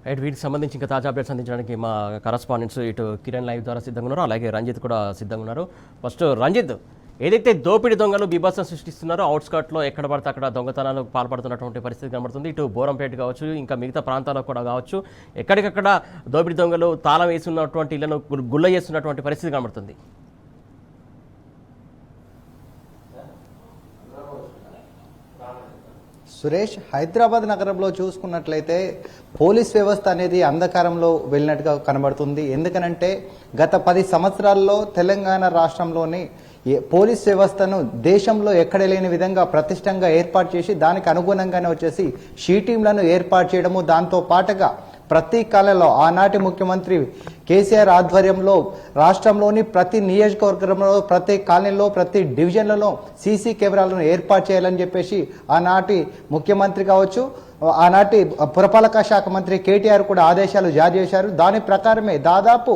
Right, వీటికి సంబంధించి ఇంకా తాజా అప్డేట్స్ అందించడానికి మా కరస్పాండెంట్స్ ఇటు కిరణ్ లైవ్ ద్వారా సిద్ధంగా ఉన్నారు, అలాగే రంజిత్ కూడా సిద్ధంగా ఉన్నారు. ఫస్ట్ రంజిత్, ఏదైతే దోపిడీ దొంగలు బీభత్సం సృష్టిస్తున్నారో అవుట్స్కట్లో ఎక్కడ పడితే అక్కడ దొంగతనాలకు పాల్పడుతున్నటువంటి పరిస్థితి కనబడుతుంది. ఇటు బోరంపేట కావచ్చు, ఇంకా మిగతా ప్రాంతాలకు కూడా కావచ్చు, ఎక్కడికక్కడ దోపిడీ దొంగలు తాళం వేస్తున్నటువంటి ఇళ్లను గుల్ల చేస్తున్నటువంటి పరిస్థితి కనబడుతుంది. సురేష్, హైదరాబాద్ నగరంలో చూసుకున్నట్లయితే పోలీస్ వ్యవస్థ అనేది అంధకారంలో వెళ్ళినట్టుగా కనబడుతుంది. ఎందుకనంటే గత 10 సంవత్సరాల్లో తెలంగాణ రాష్ట్రంలోని పోలీస్ వ్యవస్థను దేశంలో ఎక్కడ లేని విధంగా ప్రతిష్టంగా ఏర్పాటు చేసి దానికి అనుగుణంగానే వచ్చేసి షీ టీంలను ఏర్పాటు చేయడము, దాంతో పాటుగా ప్రతి కాలంలో ఆనాటి ముఖ్యమంత్రి కేసీఆర్ ఆధ్వర్యంలో రాష్ట్రంలోని ప్రతి నియోజకవర్గంలో, ప్రతి కాలనీలో, ప్రతి డివిజన్లలో సీసీ కెమెరాలను ఏర్పాటు చేయాలని చెప్పేసి ఆనాటి ముఖ్యమంత్రి కావచ్చు, ఆనాటి పురపాలక శాఖ మంత్రి కేటీఆర్ కూడా ఆదేశాలు జారీ చేశారు. దాని ప్రకారమే దాదాపు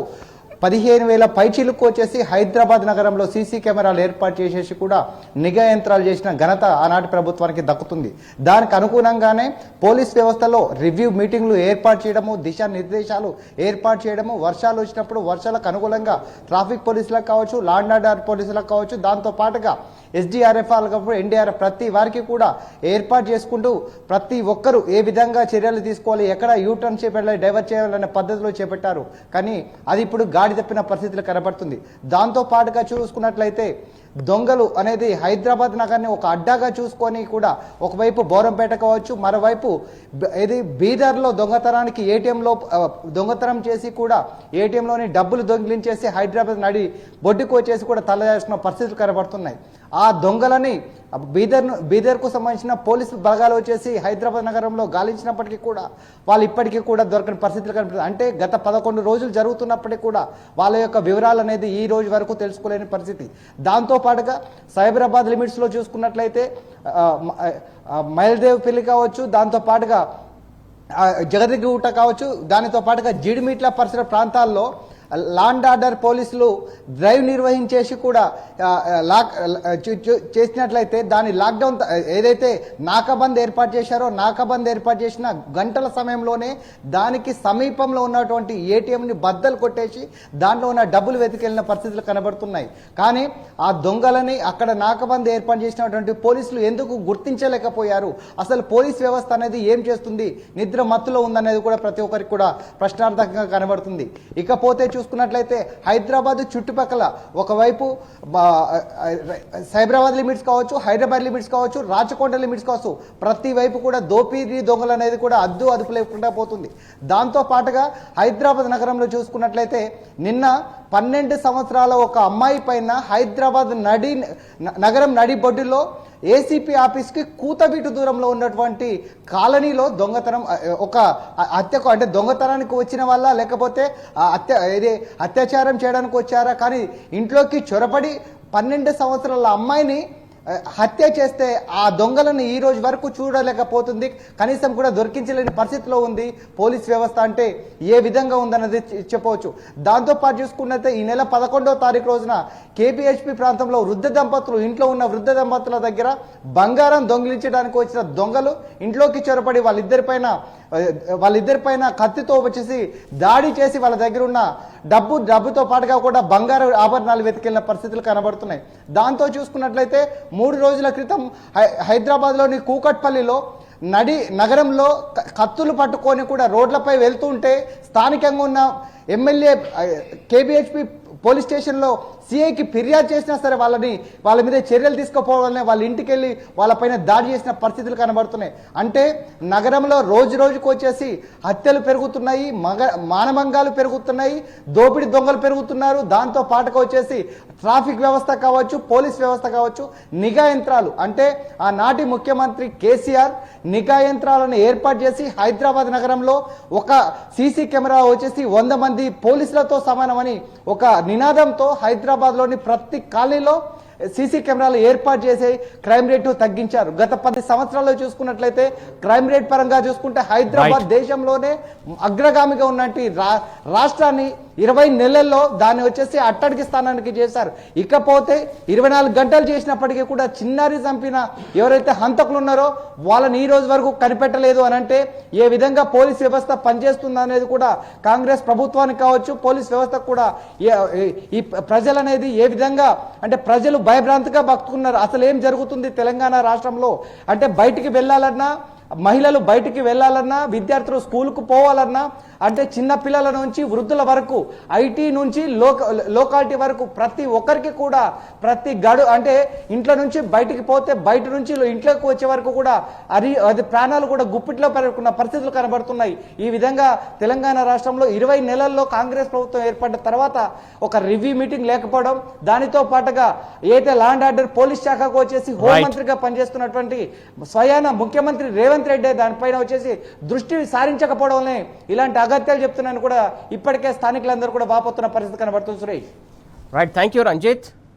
15,000 పైచీలకు వచ్చేసి హైదరాబాద్ నగరంలో సీసీ కెమెరాలు ఏర్పాటు చేసేసి కూడా నిఘా యంత్రాలు చేసిన ఘనత ఆనాటి ప్రభుత్వానికి దక్కుతుంది. దానికి అనుగుణంగానే పోలీస్ వ్యవస్థలో రివ్యూ మీటింగ్లు ఏర్పాటు చేయడము, దిశానిర్దేశాలు ఏర్పాటు చేయడము, వర్షాలు వచ్చినప్పుడు వర్షాలకు అనుగుణంగా ట్రాఫిక్ పోలీసులకు కావచ్చు, లా అండ్ ఆర్డర్ పోలీసులకు కావచ్చు, దాంతో పాటుగా ఎస్డీఆర్ఎఫ్ కావచ్చు, ఎన్డీఆర్ఎఫ్ ప్రతి వారికి కూడా ఏర్పాటు చేసుకుంటూ ప్రతి ఒక్కరూ ఏ విధంగా చర్యలు తీసుకోవాలి, ఎక్కడ యూటర్న్ చేపట్టాలి, డైవర్ట్ చేయాలనే పద్ధతిలో చేపట్టారు. కానీ అది ఇప్పుడు గాడి తప్పిన పరిస్థితులు కనబడుతుంది. దాంతో పాటుగా చూసుకున్నట్లయితే దొంగలు అనేది హైదరాబాద్ నగరాన్ని ఒక అడ్డాగా చూసుకొని కూడా ఒకవైపు బోరంపేట కావచ్చు, మరోవైపు ఇది బీదర్లో దొంగతనానికి ఏటీఎంలో దొంగతనం చేసి కూడా ఏటీఎంలోని డబ్బులు దొంగిలించేసి హైదరాబాద్ నడి బొడ్డుకు వచ్చేసి కూడా తలదాచుకున్న పరిస్థితులు కనబడుతున్నాయి. ఆ దొంగలని బీదర్కు సంబంధించిన పోలీసు బలగాలు వచ్చేసి హైదరాబాద్ నగరంలో గాలించినప్పటికీ కూడా వాళ్ళు ఇప్పటికీ కూడా దొరకని పరిస్థితులు కనిపిస్తుంది. అంటే గత 11 రోజులు జరుగుతున్నప్పటికీ కూడా వాళ్ళ యొక్క వివరాలు అనేది ఈ రోజు వరకు తెలుసుకోలేని పరిస్థితి. దాంతో పాటుగా సైబరాబాద్ లిమిట్స్లో చూసుకున్నట్లయితే మైల్దేవ్ పెళ్లి కావచ్చు, దాంతో పాటుగా జగదిగుట్ట కావచ్చు, దానితో పాటుగా జీడిమిట్ల పరిసర ప్రాంతాల్లో లా అండ్ ఆర్డర్ పోలీసులు డ్రైవ్ నిర్వహించేసి కూడా చేసినట్లయితే దాని లాక్డౌన్ ఏదైతే నాకాబంద్ ఏర్పాటు చేశారో నాకాబంద్ ఏర్పాటు చేసిన గంటల సమయంలోనే దానికి సమీపంలో ఉన్నటువంటి ఏటీఎంని బద్దలు కొట్టేసి దాంట్లో ఉన్న డబ్బులు వెతికెళ్ళిన పరిస్థితులు కనబడుతున్నాయి. కానీ ఆ దొంగలని అక్కడ నాకాబంద్ ఏర్పాటు చేసినటువంటి పోలీసులు ఎందుకు గుర్తించలేకపోయారు? అసలు పోలీస్ వ్యవస్థ అనేది ఏం చేస్తుంది? నిద్ర మత్తులో ఉందనేది కూడా ప్రతి ఒక్కరికి కూడా ప్రశ్నార్థకంగా కనబడుతుంది. ఇకపోతే చూసుకున్నట్లయితే హైదరాబాద్ చుట్టుపక్కల ఒకవైపు సైబరాబాద్ లిమిట్స్ కావచ్చు, హైదరాబాద్ లిమిట్స్ కావచ్చు, రాచకొండ లిమిట్స్ కావచ్చు, ప్రతి వైపు కూడా దోపిడీ దొంగలు అనేది కూడా అదుపు లేకుండా పోతుంది. దాంతో పాటుగా హైదరాబాద్ నగరంలో చూసుకున్నట్లయితే నిన్న 12 సంవత్సరాల ఒక అమ్మాయి పైన హైదరాబాద్ నగరం నడి బొడ్డులో ఏసీపీ ఆఫీస్కి కూతబీటు దూరంలో ఉన్నటువంటి కాలనీలో దొంగతనం, ఒక హత్యకు అంటే దొంగతనానికి వచ్చిన వాళ్ళ లేకపోతే అత్యాచారం చేయడానికి వచ్చారా, కానీ ఇంట్లోకి చొరబడి 12 సంవత్సరాల అమ్మాయిని హత్య చేస్తే ఆ దొంగలను ఈ రోజు వరకు చూడలేకపోతుంది, కనీసం కూడా దొరికించలేని పరిస్థితిలో ఉంది పోలీస్ వ్యవస్థ. అంటే ఏ విధంగా ఉందన్నది చెప్పవచ్చు. దాంతోపాటు చూసుకున్నట్లయితే ఈ నెల 11వ తారీఖు రోజున కేపీహెచ్పి ప్రాంతంలో ఇంట్లో ఉన్న వృద్ధ దంపతుల దగ్గర బంగారం దొంగిలించడానికి వచ్చిన దొంగలు ఇంట్లోకి చొరబడి వాళ్ళిద్దరిపైన కత్తితో వచ్చేసి దాడి చేసి వాళ్ళ దగ్గర ఉన్న డబ్బుతో పాటుగా కూడా బంగారు ఆభరణాలు వెతికెళ్ళిన పరిస్థితులు కనబడుతున్నాయి. దాంతో చూసుకున్నట్లయితే 3 రోజుల క్రితం హైదరాబాద్లోని కూకట్పల్లిలో నగరంలో కత్తులు పట్టుకొని కూడా రోడ్లపై వెళ్తుంటే స్థానికంగా ఉన్న ఎమ్మెల్యే కేబిహెచ్పి పోలీస్ స్టేషన్లో సిఐకి ఫిర్యాదు చేసినా సరే వాళ్ళ మీద చర్యలు తీసుకోపోవాలనే వాళ్ళ ఇంటికి వెళ్ళి వాళ్ళపైన దాడి చేసిన పరిస్థితులు కనబడుతున్నాయి. అంటే నగరంలో రోజుకు వచ్చేసి హత్యలు పెరుగుతున్నాయి, మానభంగాలు పెరుగుతున్నాయి, దోపిడీ దొంగలు పెరుగుతున్నారు. దాంతో పాటుగా వచ్చేసి ట్రాఫిక్ వ్యవస్థ కావచ్చు, పోలీస్ వ్యవస్థ కావచ్చు, నిఘా యంత్రాలు, అంటే ఆనాటి ముఖ్యమంత్రి కేసీఆర్ నిఘా యంత్రాలను ఏర్పాటు చేసి హైదరాబాద్ నగరంలో ఒక సీసీ కెమెరా వచ్చేసి 100 మంది పోలీసులతో సమానమని ఒక నినాదంతో హైదరాబాద్లోని ప్రతి కాలనీలో సీసీ కెమెరాలు ఏర్పాటు చేసి క్రైమ్ రేటు తగ్గించారు. గత 10 సంవత్సరాల్లో చూసుకున్నట్లయితే క్రైమ్ రేట్ పరంగా చూసుకుంటే హైదరాబాద్ దేశంలోనే అగ్రగామిగా ఉన్నటువంటి రాష్ట్రాన్ని 20 నెలల్లో దాన్ని వచ్చేసి అట్టడికి స్థానానికి చేశారు. ఇకపోతే 24 గంటలు చేసినప్పటికీ కూడా చిన్నారి చంపిన ఎవరైతే హంతకులు ఉన్నారో వాళ్ళని ఈ రోజు వరకు కనిపెట్టలేదు అని అంటే ఏ విధంగా పోలీస్ వ్యవస్థ పనిచేస్తుంది అనేది కూడా కాంగ్రెస్ ప్రభుత్వానికి కావచ్చు, పోలీస్ వ్యవస్థకు కూడా ఈ ప్రజలు అనేది ఏ విధంగా అంటే ప్రజలు భయభ్రాంతిగా బతుకున్నారు. అసలు ఏం జరుగుతుంది తెలంగాణ రాష్ట్రంలో అంటే బయటికి వెళ్ళాలన్నా, మహిళలు బయటికి వెళ్ళాలన్నా, విద్యార్థులు స్కూల్కు పోవాలన్నా, అంటే చిన్న పిల్లల నుంచి వృద్ధుల వరకు, ఐటీ నుంచి లోకాలిటీ వరకు ప్రతి ఒక్కరికి కూడా ప్రతి అంటే ఇంట్లో నుంచి బయటికి పోతే బయట నుంచి ఇంట్లోకి వచ్చే వరకు కూడా అది ప్రాణాలు కూడా గుప్పిట్లో పెరుగుతున్న పరిస్థితులు కనబడుతున్నాయి. ఈ విధంగా తెలంగాణ రాష్ట్రంలో 20 నెలల్లో కాంగ్రెస్ ప్రభుత్వం ఏర్పడిన తర్వాత ఒక రివ్యూ మీటింగ్ లేకపోవడం, దానితో పాటుగా ఏదైతే లా అండ్ ఆర్డర్ పోలీస్ శాఖకు వచ్చేసి హోంమంత్రిగా పనిచేస్తున్నటువంటి స్వయాన ముఖ్యమంత్రి రేవంత్ రెడ్డి దానిపైన వచ్చేసి దృష్టి సారించకపోవడంలో ఇలాంటి అగత్యాలు చెప్తున్నాను కూడా ఇప్పటికే స్థానికులందరూ కూడా వాపోతున్న పరిస్థితి కనబడుతుంది. Suresh, right, thank you Ranjith.